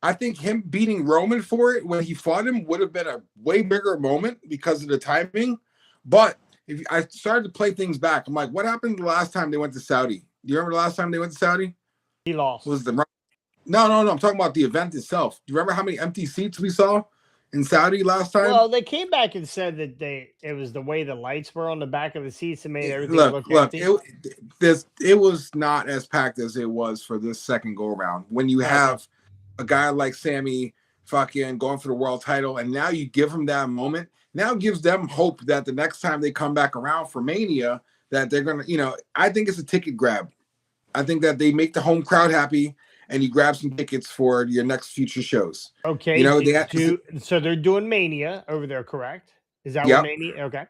I think him beating Roman for it when he fought him would have been a way bigger moment because of the timing. But if I started to play things back, I'm like, what happened the last time they went to Saudi? Do you remember the last time they went to Saudi? He lost. No. I'm talking about the event itself. Do you remember how many empty seats we saw in Saudi last time? Well, they came back and said that it was the way the lights were on the back of the seats and made everything look empty. It was not as packed as it was for this second go around. When you have a guy like Sammy fucking going for the world title, and now you give him that moment, now it gives them hope that the next time they come back around for Mania, that they're gonna, I think it's a ticket grab. I think that they make the home crowd happy, and you grab some tickets for your next future shows. Okay. So they're doing Mania over there, correct? Is that what Mania? Okay.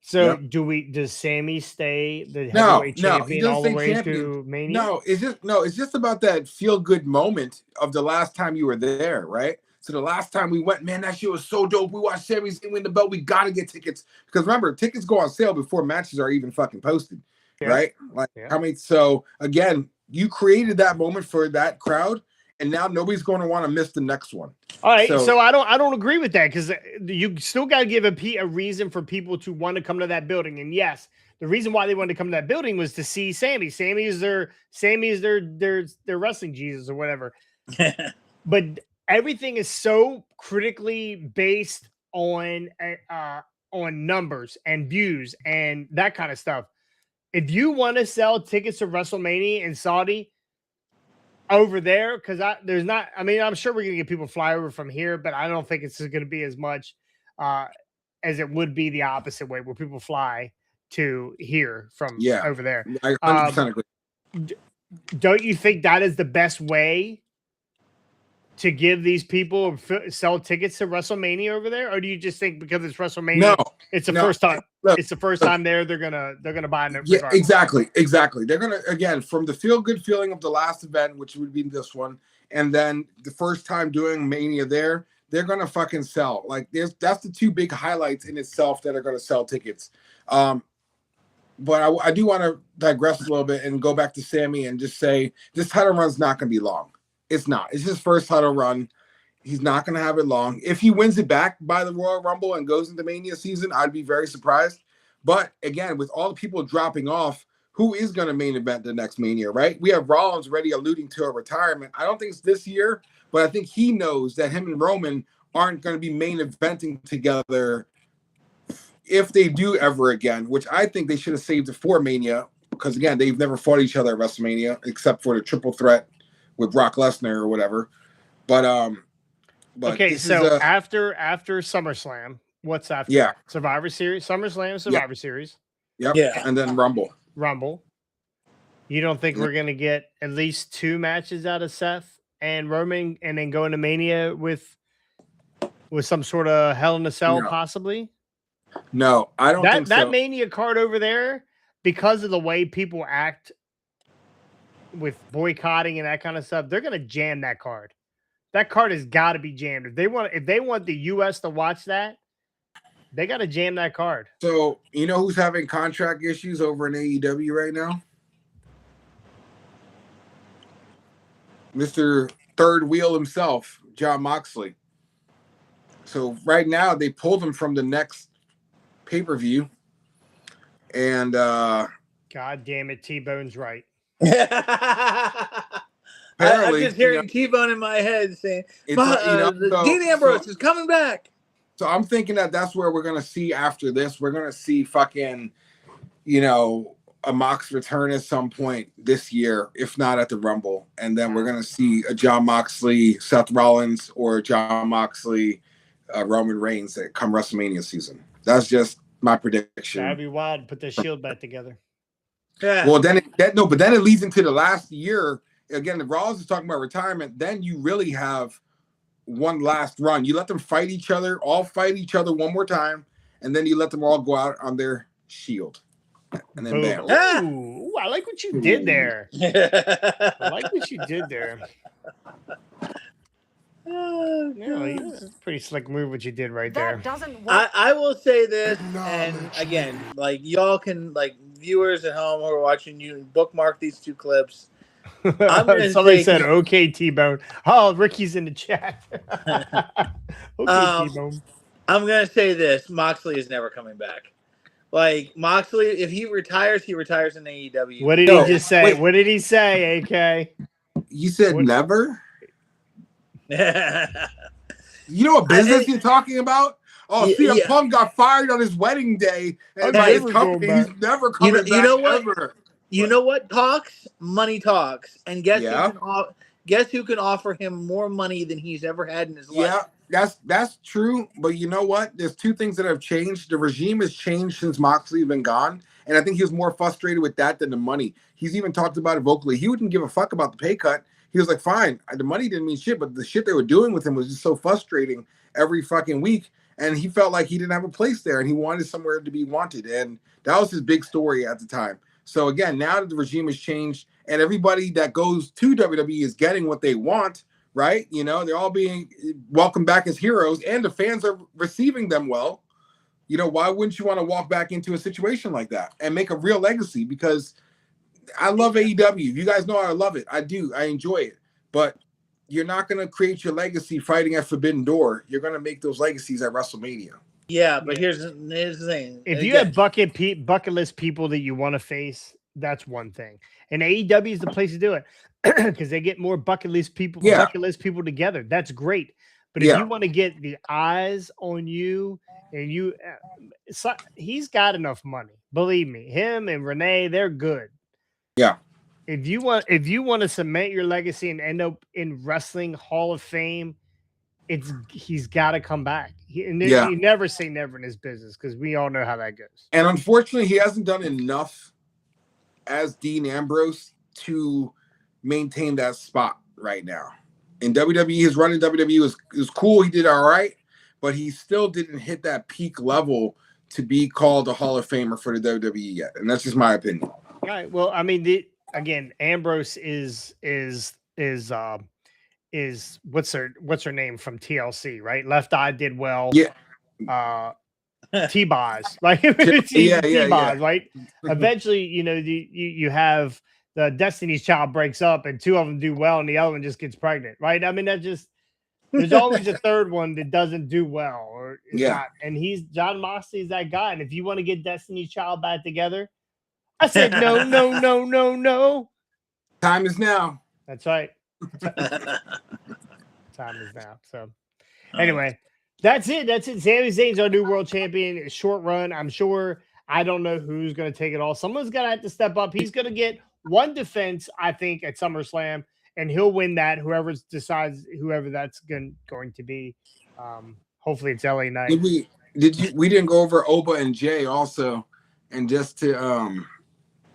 So does Sammy stay the heavyweight champion all the way through Mania? No, it's just about that feel good moment of the last time you were there, right? So the last time we went, man, that shit was so dope. We watched Sammy Zayne win the belt. We got to get tickets. Because remember, tickets go on sale before matches are even fucking posted. Yeah. Right? Like, Yeah. how many? So again, you created that moment for that crowd, and now nobody's going to want to miss the next one. All right, so I don't agree with that, because you still got to give a reason for people to want to come to that building. And yes, the reason why they wanted to come to that building was to see Sammy. Sammy is their wrestling Jesus or whatever. But everything is so critically based on numbers and views and that kind of stuff. If you want to sell tickets to WrestleMania in Saudi over there, because I'm sure we're gonna get people fly over from here, but I don't think it's going to be as much as it would be the opposite way, where people fly to here from over there. I 100% agree. Don't you think that is the best way to give these people sell tickets to WrestleMania over there, or do you just think because it's WrestleMania, it's the first time? Look, it's the first time there. They're gonna buy it. Yeah, exactly. They're gonna, again, from the feel good feeling of the last event, which would be this one, and then the first time doing Mania there, they're gonna fucking sell. Like that's the two big highlights in itself that are gonna sell tickets. But I do want to digress a little bit and go back to Sammy and just say this title run's not gonna be long. It's not. It's his first title run. He's not going to have it long. If he wins it back by the Royal Rumble and goes into Mania season, I'd be very surprised. But again, with all the people dropping off, who is going to main event the next Mania, right? We have Rollins already alluding to a retirement. I don't think it's this year, but I think he knows that him and Roman aren't going to be main eventing together if they do ever again, which I think they should have saved it for Mania, because again, they've never fought each other at WrestleMania except for the triple threat with Brock Lesnar or whatever. But okay, so after SummerSlam, what's after? Yeah. Survivor Series, SummerSlam, Survivor Series. Yep. Yeah. And then Rumble. You don't think we're gonna get at least 2 matches out of Seth and Roman, and then go into Mania with some sort of Hell in a Cell, possibly? No, I don't think so. That Mania card over there, because of the way people act with boycotting and that kind of stuff, they're gonna jam that card. That card has got to be jammed. If they want the US to watch that, they got to jam that card. So you know who's having contract issues over in AEW right now? Mr. Third Wheel himself, Jon Moxley. So right now they pulled him from the next pay-per-view, and God damn it, T-Bone's right. I'm just hearing T-Bone in my head saying, Dean Ambrose is coming back. So I'm thinking that's where we're going to see after this. We're going to see fucking, a Mox return at some point this year, if not at the Rumble. And then we're going to see a Jon Moxley, Seth Rollins, or Jon Moxley, Roman Reigns that come WrestleMania season. That's just my prediction. That'd be wild to put the Shield back together. Yeah. Well, then it leads into the last year. Again, the Rollins is talking about retirement. Then you really have one last run. You let them fight each other one more time, and then you let them all go out on their Shield. And then bam. Ooh, I like what you did there. I like what you did there. Pretty slick move what you did right there. Doesn't work. I will say this, and again, like y'all can, like viewers at home who are watching, you bookmark these 2 clips. Somebody said, "Okay, T-Bone." Oh, Ricky's in the chat. Okay, T-Bone. I'm gonna say this: Moxley is never coming back. Like Moxley, if he retires in AEW. What did he just say? Wait. What did he say, AK? You said never? You know what business you're talking about? Oh, CM Punk got fired on his wedding day, and by his company, he's never coming back. You know what? Ever. You know what talks? Money talks. And guess who can offer him more money than he's ever had in his life? Yeah, that's true. But you know what? There's 2 things that have changed. The regime has changed since Moxley's been gone. And I think he was more frustrated with that than the money. He's even talked about it vocally. He wouldn't give a fuck about the pay cut. He was like, fine, the money didn't mean shit, but the shit they were doing with him was just so frustrating every fucking week. And he felt like he didn't have a place there, and he wanted somewhere to be wanted. And that was his big story at the time. So again, now that the regime has changed and everybody that goes to WWE is getting what they want right? You know, they're all being welcomed back as heroes, and the fans are receiving them well. You know, why wouldn't you want to walk back into a situation like that and make a real legacy? Because I love AEW. You guys know I love it. I do. I enjoy it. But you're not going to create your legacy fighting at Forbidden Door. You're going to make those legacies at WrestleMania. Yeah, but here's the thing. If And you again, have bucket list people that you want to face, that's one thing. And AEW is the place to do it because they get more bucket list people together. That's great. But if you want to get the eyes on you, and he's got enough money. Believe me, him and Renee, they're good. Yeah. If you want to cement your legacy and end up in Wrestling Hall of Fame, he's got to come back. You never say never in his business because we all know how that goes. And unfortunately, he hasn't done enough as Dean Ambrose to maintain that spot right now. In WWE, his run in WWE was cool. He did all right, but he still didn't hit that peak level to be called a Hall of Famer for the WWE yet. And that's just my opinion. All right. Well, I mean, again, Ambrose is what's her name from TLC, right? Left Eye did well. Yeah. T-Boz, right? T-Boz, right? Eventually, you know, you have the Destiny's Child breaks up and two of them do well and the other one just gets pregnant, right? I mean, there's always a third one that doesn't do well or not. And John Moxley is that guy. And if you want to get Destiny's Child back together, I said no. Time is now. That's right. Time is now. So anyway, that's it. Sami Zayn's our new world champion. It's short run. I'm sure. I don't know who's going to take it all. Someone's going to have to step up. He's going to get one defense, I think, at SummerSlam, and he'll win that. Whoever that's going to be. Hopefully it's LA Knight. We didn't go over Oba and Jay also, and just to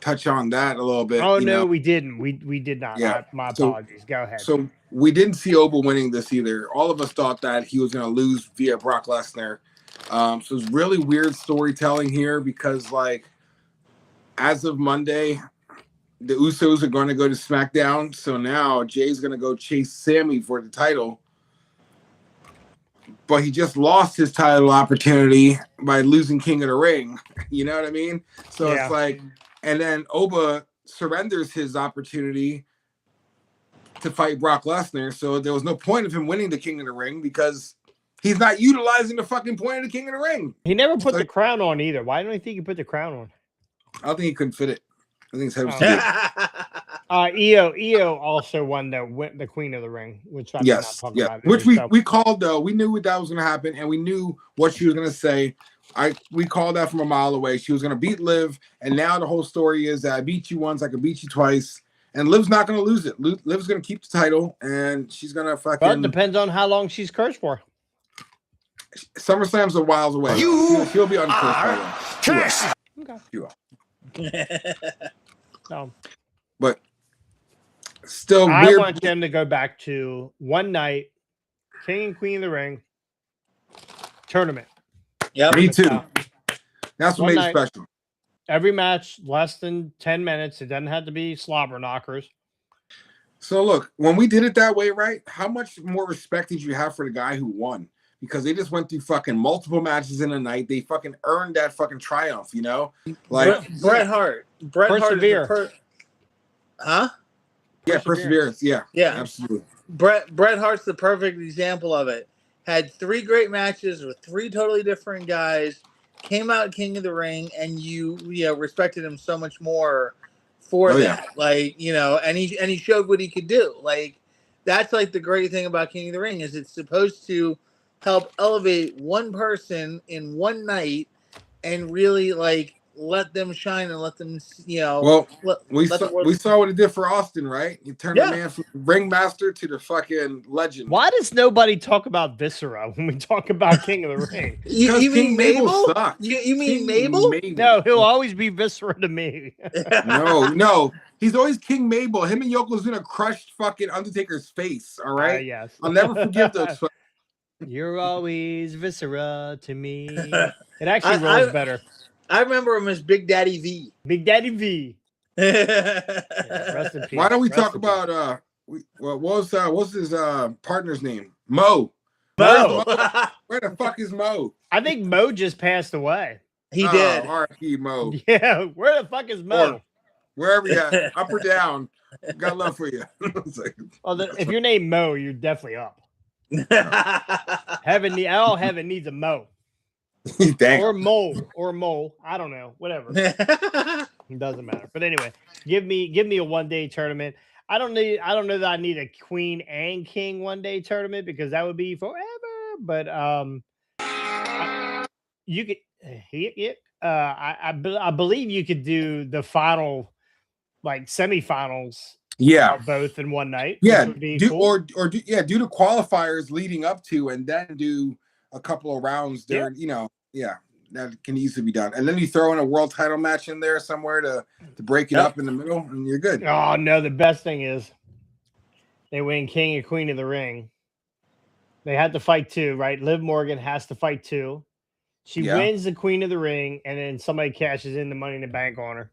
touch on that a little bit. Oh no, we didn't. We did not. Yeah. My apologies. Go ahead. So we didn't see Oba winning this either. All of us thought that he was going to lose via Brock Lesnar. So it's really weird storytelling here because, like, as of Monday, the Usos are going to go to SmackDown. So now Jay's going to go chase Sammy for the title. But he just lost his title opportunity by losing King of the Ring. You know what I mean? So it's like, and then Oba surrenders his opportunity to fight Brock Lesnar. So there was no point of him winning the King of the Ring because he's not utilizing the fucking point of the King of the Ring. He never put the crown on either. Why don't you think he put the crown on? I don't think he couldn't fit it. I think his head was too big. Io also won the Queen of the Ring, which I about which we called though. We knew that was going to happen, and we knew what she was going to say. We called that from a mile away. She was going to beat Liv, and now the whole story is that I beat you once, I could beat you twice, and Liv's not going to lose it. Liv's going to keep the title, and she's going to fucking. Well, it depends on how long she's cursed for. SummerSlam's a whiles away. She'll be uncursed. No. But still, I want them to go back to one night, King and Queen of the Ring tournament. Yeah, me too. That's what made it special. Every match less than 10 minutes. It doesn't have to be slobber knockers. So look, when we did it that way, right? How much more respect did you have for the guy who won? Because they just went through fucking multiple matches in a night. They fucking earned that fucking triumph, you know? Like Bret Hart. Persevere. Huh? Yeah, perseverance. Yeah, absolutely. Bret Hart's the perfect example of it. Had 3 great matches with 3 totally different guys. Came out King of the Ring, and you respected him so much more for that. Yeah. Like, you know, and he showed what he could do. Like, that's like the great thing about King of the Ring is it's supposed to help elevate one person in one night and really like let them shine and let them, you know. Well, we saw what it did for Austin, right? You turned the man from ringmaster to the fucking legend. Why does nobody talk about Viscera when we talk about King of the Ring? you mean Mabel? You mean Mabel? No, he'll always be Viscera to me. No. He's always King Mabel. Him and Yokozuna crushed fucking Undertaker's face, all right? Yes. I'll never forgive those. You're always Viscera to me. It actually rolls better. I remember him as Big Daddy V. Big Daddy V. Rest in peace. Why don't we talk about what's his partner's name? Mo. Mo. Where the fuck is Mo? I think Mo just passed away. He did. R.I.P. Mo. Yeah, where the fuck is Mo? Or wherever you at, up or down. Got love for you. Well, if you're named Mo, you're definitely up. All heaven needs a Mo. Dang. Or mole. I don't know. Whatever. It doesn't matter. But anyway, give me a one-day tournament. I don't know that I need a queen and king one-day tournament because that would be forever. But you could I believe you could do the final like semifinals both in one night. Yeah, do cool. do the qualifiers leading up to and then do a couple of rounds during, that can easily be done. And then you throw in a world title match in there somewhere to break it up in the middle, and you're good. Oh no, the best thing is they win king and queen of the ring. They had to fight 2, right? Liv Morgan has to fight 2. She wins the queen of the ring, and then somebody cashes in the money in the bank on her.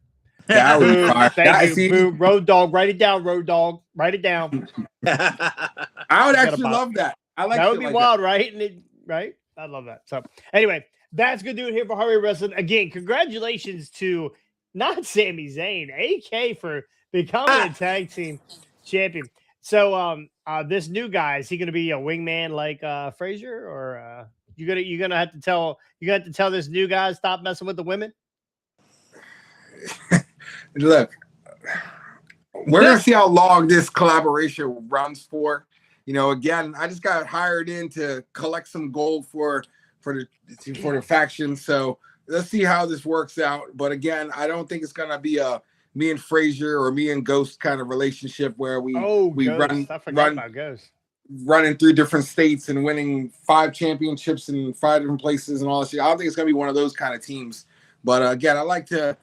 That would be fine. Thank you. Boo. Road Dog, write it down. Road Dog, write it down. I would actually love that. I like that. Would be like wild, that. Right? Right? I love that. So anyway, that's good doing here for Hardway Wrestling. Again, congratulations to not Sammy Zayne, AK for becoming a tag team champion. So this new guy, is he gonna be a wingman like Frazier, or you're gonna have to tell this new guy stop messing with the women? Look, we're gonna see how long this collaboration runs for. Again, I just got hired in to collect some gold for the faction. So let's see how this works out. But again, I don't think it's gonna be a me and Frazier or me and Ghost kind of relationship where we Ghost. I forgot about Ghost. Running through different states and winning 5 championships in 5 different places and all that shit. I don't think it's gonna be one of those kind of teams. But again, I like to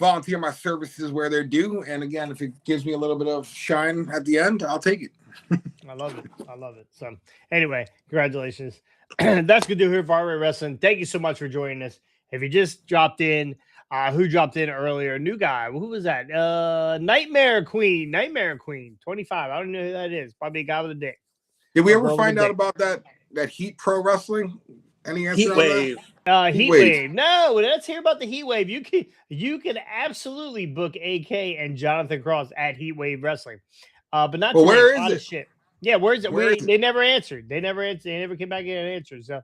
volunteer my services where they're due. And again, if it gives me a little bit of shine at the end, I'll take it. I love it. So anyway, congratulations. That's good to hear for Hardway Wrestling. Thank you so much for joining us. If you just dropped in, who dropped in earlier? New guy. Who was that? Nightmare Queen, 25. I don't know who that is. Probably a guy with a dick. Did we ever find out about that Heat Pro Wrestling? Any answer on that? Heat Wave. No, let's hear about the Heat Wave. You can absolutely book AK and Jonathan Cross at Heat Wave Wrestling. But not where is it? Shit. Yeah, where is it? They never answered. They never came back in and answered. So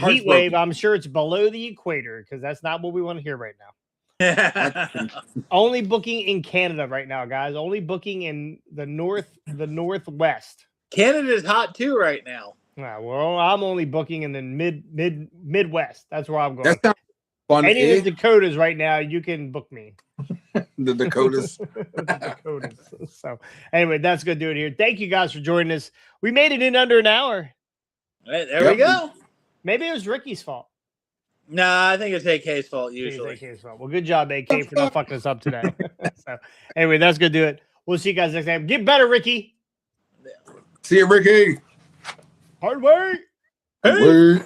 Heat Wave, I'm sure it's below the equator because that's not what we want to hear right now. Only booking in Canada right now, guys. Only booking in the northwest. Canada's hot too right now. Well, I'm only booking in the Midwest. That's where I'm going. That sounds fun. Any of the Dakotas right now, you can book me. The Dakotas. The Dakotas. So anyway, that's good doing here. Thank you guys for joining us. We made it in under an hour. Right, there we go. Maybe it was Ricky's fault. Nah, I think it's AK's fault usually. AK's fault. Well, good job, AK, for not fucking us up today. So anyway, that's good do it. We'll see you guys next time. Get better, Ricky. See you, Ricky. Hardway. Hey.